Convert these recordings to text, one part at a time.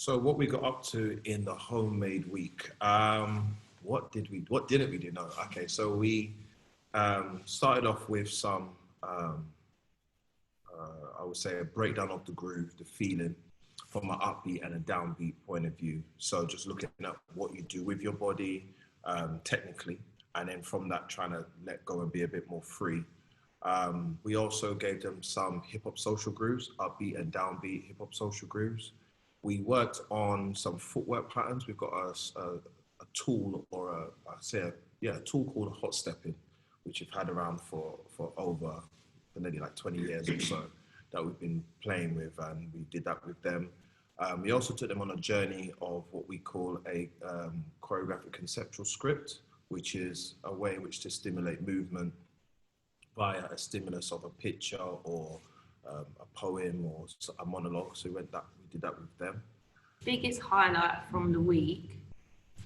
So what we got up to in the homemade week? What didn't we do? No. Okay, so we started off with some, I would say, a breakdown of the groove, the feeling from an upbeat and a downbeat point of view. So just looking at what you do with your body technically, and then from that trying to let go and be a bit more free. We also gave them some hip hop social grooves, upbeat and downbeat hip hop social grooves. We worked on some footwork patterns. We've got a tool or a tool called hot stepping, which we've had around for over for nearly like 20 years or so that we've been playing with, and we did that with them. We also took them on a journey of what we call a choreographic conceptual script, which is a way in which to stimulate movement via a stimulus of a picture or a poem or a monologue. So we did that with them. Biggest highlight from the week,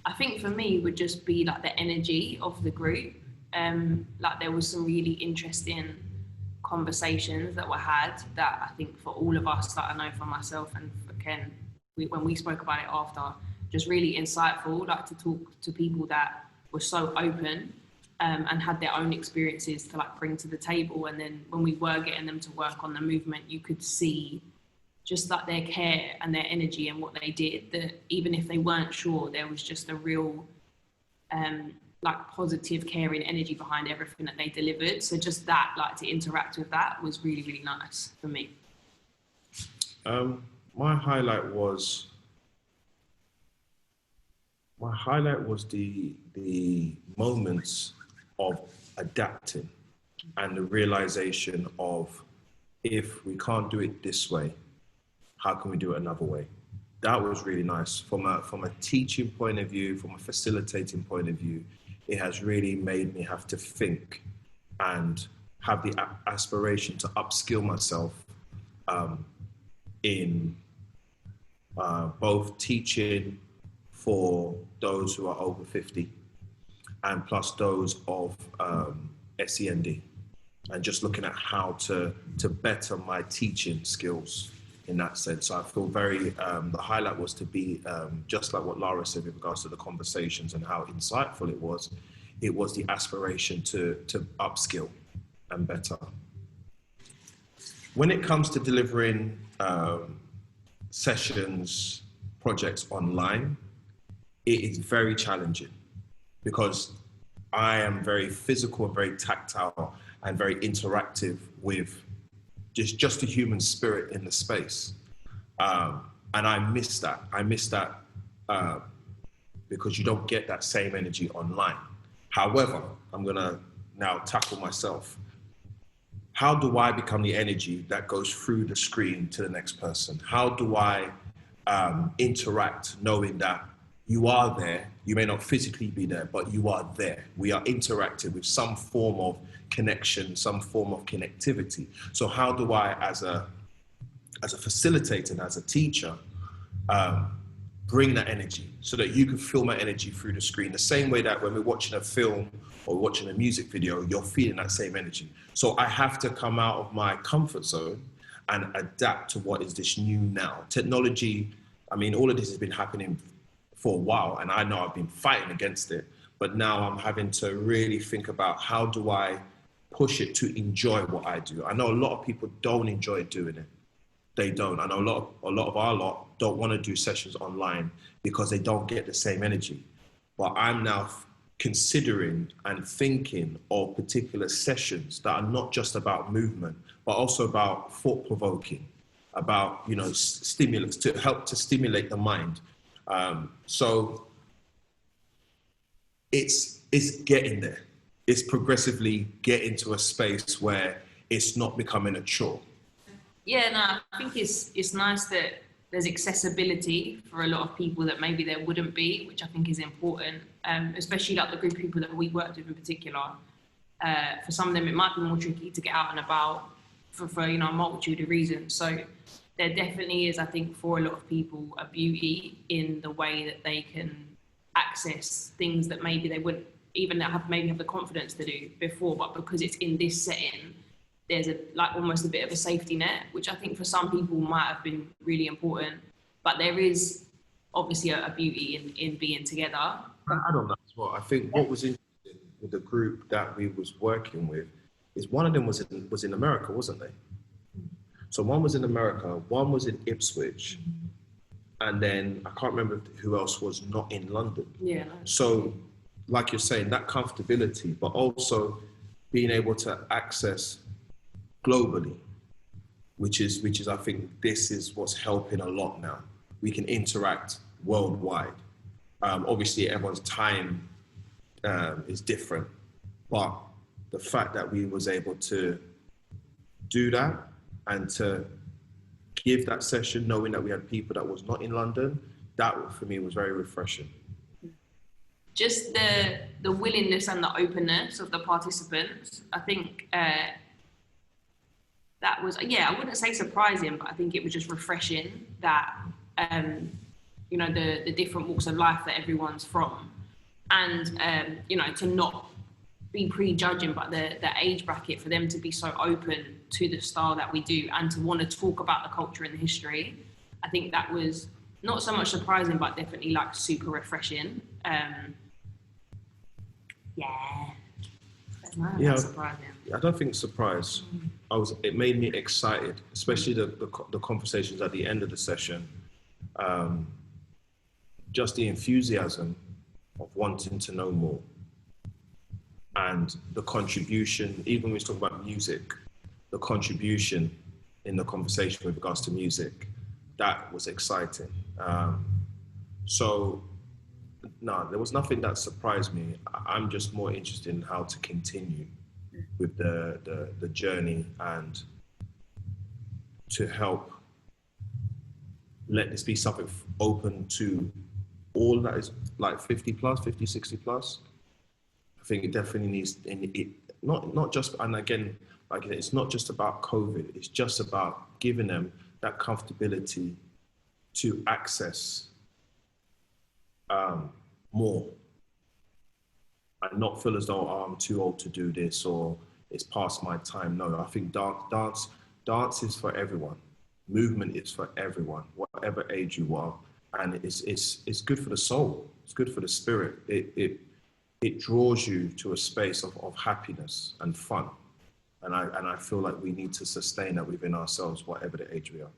I think for me would just be like the energy of the group. Like there was some really interesting conversations that were had that I think for all of us, that I know for myself and for Ken, when we spoke about it after, just really insightful, like to talk to people that were so open and had their own experiences to like bring to the table. And then when we were getting them to work on the movement, you could see just like their care and their energy and what they did, that even if they weren't sure, there was just a real like positive, caring energy behind everything that they delivered. So just that, like to interact with that was really, really nice for me. My highlight was the moments of adapting and the realization of, if we can't do it this way, how can we do it another way? That was really nice. From a teaching point of view, from a facilitating point of view, it has really made me have to think and have the aspiration to upskill myself in both teaching for those who are over 50 and plus those of SEND, and just looking at how to better my teaching skills in that sense. So I feel very, the highlight was to be, just like what Lara said with regards to the conversations and how insightful it was the aspiration to upskill and better. When it comes to delivering sessions, projects online, it is very challenging because I am very physical and very tactile and very interactive with just the human spirit in the space. And I miss that. Because you don't get that same energy online. However, I'm gonna now tackle myself. How do I become the energy that goes through the screen to the next person? How do I interact knowing that you are there? You may not physically be there, but you are there. We are interacting with some form of connection, some form of connectivity. So how do I, as a facilitator and as a teacher, bring that energy so that you can feel my energy through the screen, the same way that when we're watching a film or watching a music video, you're feeling that same energy. So I have to come out of my comfort zone and adapt to what is this new now. Technology, I mean, all of this has been happening for a while, and I know I've been fighting against it, but now I'm having to really think about how do I push it to enjoy what I do. I know a lot of people don't enjoy doing it. They don't. I know a lot of our lot don't want to do sessions online because they don't get the same energy. But I'm now considering and thinking of particular sessions that are not just about movement, but also about thought provoking, about, you know, stimulants to help to stimulate the mind. So it's getting there. It's progressively getting to a space where it's not becoming a chore. Yeah, no, I think it's nice that there's accessibility for a lot of people that maybe there wouldn't be, which I think is important, especially like the group of people that we worked with in particular. For some of them, it might be more tricky to get out and about for you know, a multitude of reasons. So there definitely is, I think, for a lot of people, a beauty in the way that they can access things that maybe they wouldn't even have the confidence to do before, but because it's in this setting, there's almost a bit of a safety net, which I think for some people might have been really important. but there is obviously a beauty in being together. I don't know as well. I think what was interesting with the group that we was working with is one of them was in America, wasn't they? So one was in America, one was in Ipswich, and then I can't remember who else was not in London. Yeah. So, like you're saying, that comfortability, but also being able to access globally, which is I think this is what's helping a lot now. We can interact worldwide. Obviously, everyone's time is different, but the fact that we was able to do that and to give that session, knowing that we had people that was not in London, that for me was very refreshing. Just the willingness and the openness of the participants, I think that was, yeah, I wouldn't say surprising, but I think it was just refreshing that, you know, the different walks of life that everyone's from, and, you know, to not be prejudging, but the age bracket, for them to be so open to the style that we do and to want to talk about the culture and the history. I think that was not so much surprising, but definitely like super refreshing. Yeah, surprising. I don't think surprise. It made me excited, especially the conversations at the end of the session. Just the enthusiasm of wanting to know more. And the contribution, even when we talk about music, the contribution in the conversation with regards to music, that was exciting. So, no, there was nothing that surprised me. I'm just more interested in how to continue with the journey and to help let this be something open to all that is like 50 plus, 50, 60 plus. I think it definitely needs, not just, and again, like it's not just about COVID, it's just about giving them that comfortability to access more and not feel as though, oh, I'm too old to do this or it's past my time. No, I think dance is for everyone. Movement is for everyone, whatever age you are. And it's good for the soul. It's good for the spirit. It draws you to a space of happiness and fun. And I feel like we need to sustain that within ourselves, whatever the age we are.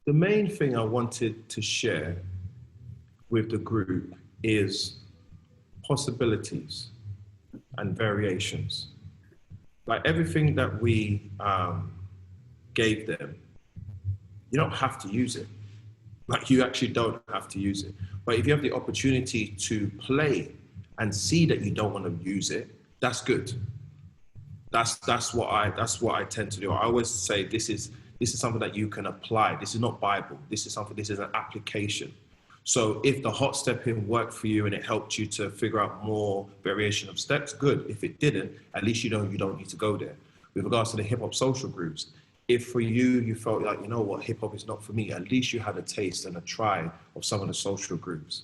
The main thing I wanted to share with the group is possibilities and variations. Like everything that we gave them, you don't have to use it. Like you actually don't have to use it. But if you have the opportunity to play and see that you don't want to use it, that's good. That's what I tend to do. I always say this is something that you can apply. This is not Bible. This is an application. So if the hot stepping worked for you and it helped you to figure out more variation of steps, good. If it didn't, at least you know you don't need to go there. With regards to the hip hop social groups, if for you felt like, you know what, hip hop is not for me, at least you had a taste and a try of some of the social groups.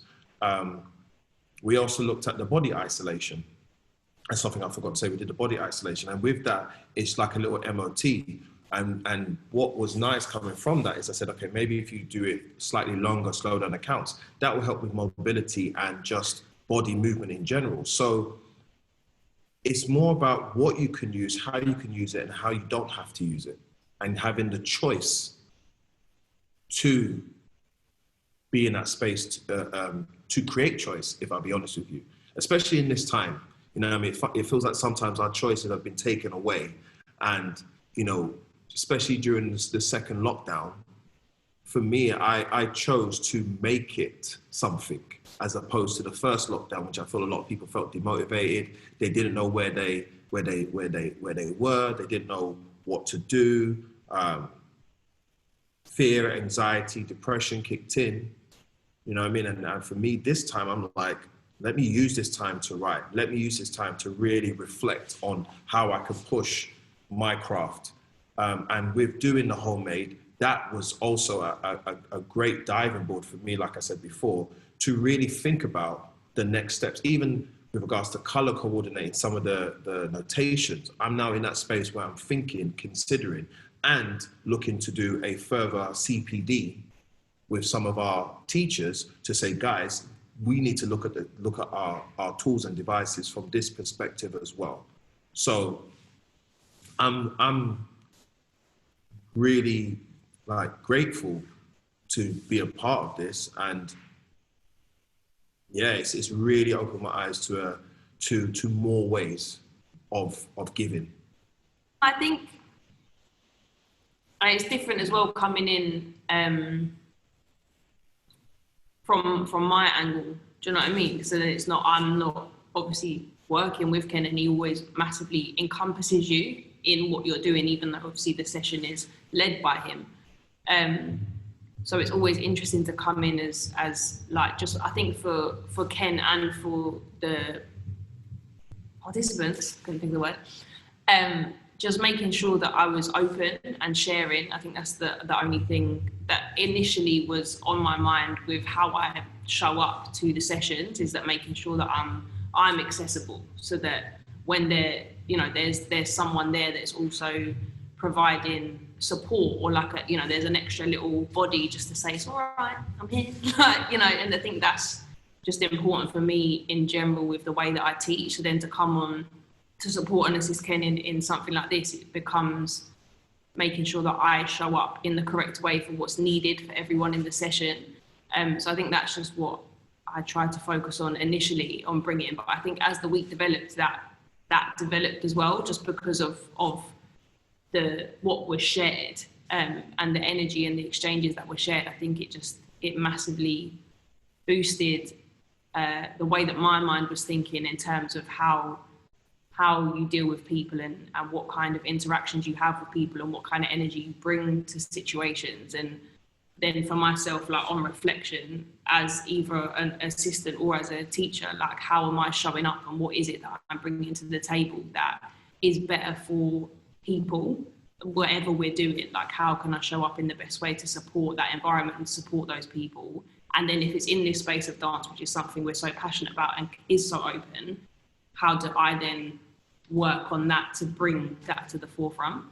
We also looked at the body isolation. That's something I forgot to say. We did the body isolation. And with that, it's like a little MOT. And what was nice coming from that is I said, okay, maybe if you do it slightly longer, slow down the counts, that will help with mobility and just body movement in general. So it's more about what you can use, how you can use it, and how you don't have to use it. And having the choice to be in that space to create choice, if I'll be honest with you, especially in this time. You know what I mean? It feels like sometimes our choices have been taken away. And, you know, especially during the second lockdown, for me, I chose to make it something as opposed to the first lockdown, which I feel a lot of people felt demotivated. They didn't know where they were. They didn't know what to do. Fear, anxiety, depression kicked in. You know what I mean? And for me, this time, I'm like, let me use this time to write. Let me use this time to really reflect on how I can push my craft. And with doing the homemade, that was also a great diving board for me, like I said before, to really think about the next steps, even with regards to color coordinating some of the notations. I'm now in that space where I'm thinking, considering, and looking to do a further CPD with some of our teachers to say, guys, we need to look at our tools and devices from this perspective as well. So I'm really like grateful to be a part of this, and yeah, it's really opened my eyes to more ways of giving. I think it's different as well coming in from my angle. Do you know what I mean? So that it's not, I'm not obviously working with Ken, and he always massively encompasses you in what you're doing, even though obviously the session is led by him. So it's always interesting to come in as like, just, I think for Ken and for the participants, couldn't think of the word, just making sure that I was open and sharing. I think that's the only thing that initially was on my mind with how I show up to the sessions, is that making sure that I'm accessible, so that when there's someone there that's also providing support, or like there's an extra little body just to say, it's all right, I'm here. And I think that's just important for me in general with the way that I teach. So then to come on to support and assist Ken in something like this, it becomes making sure that I show up in the correct way for what's needed for everyone in the session. So I think that's just what I tried to focus on initially on bringing. But I think as the week developed, that developed as well, just because of what was shared and the energy and the exchanges that were shared. I think it massively boosted the way that my mind was thinking in terms of how you deal with people and what kind of interactions you have with people and what kind of energy you bring to situations. And then for myself, like on reflection, as either an assistant or as a teacher, like how am I showing up and what is it that I'm bringing to the table that is better for people, whatever we're doing? Like how can I show up in the best way to support that environment and support those people? And then if it's in this space of dance, which is something we're so passionate about and is so open, how do I then work on that to bring that to the forefront?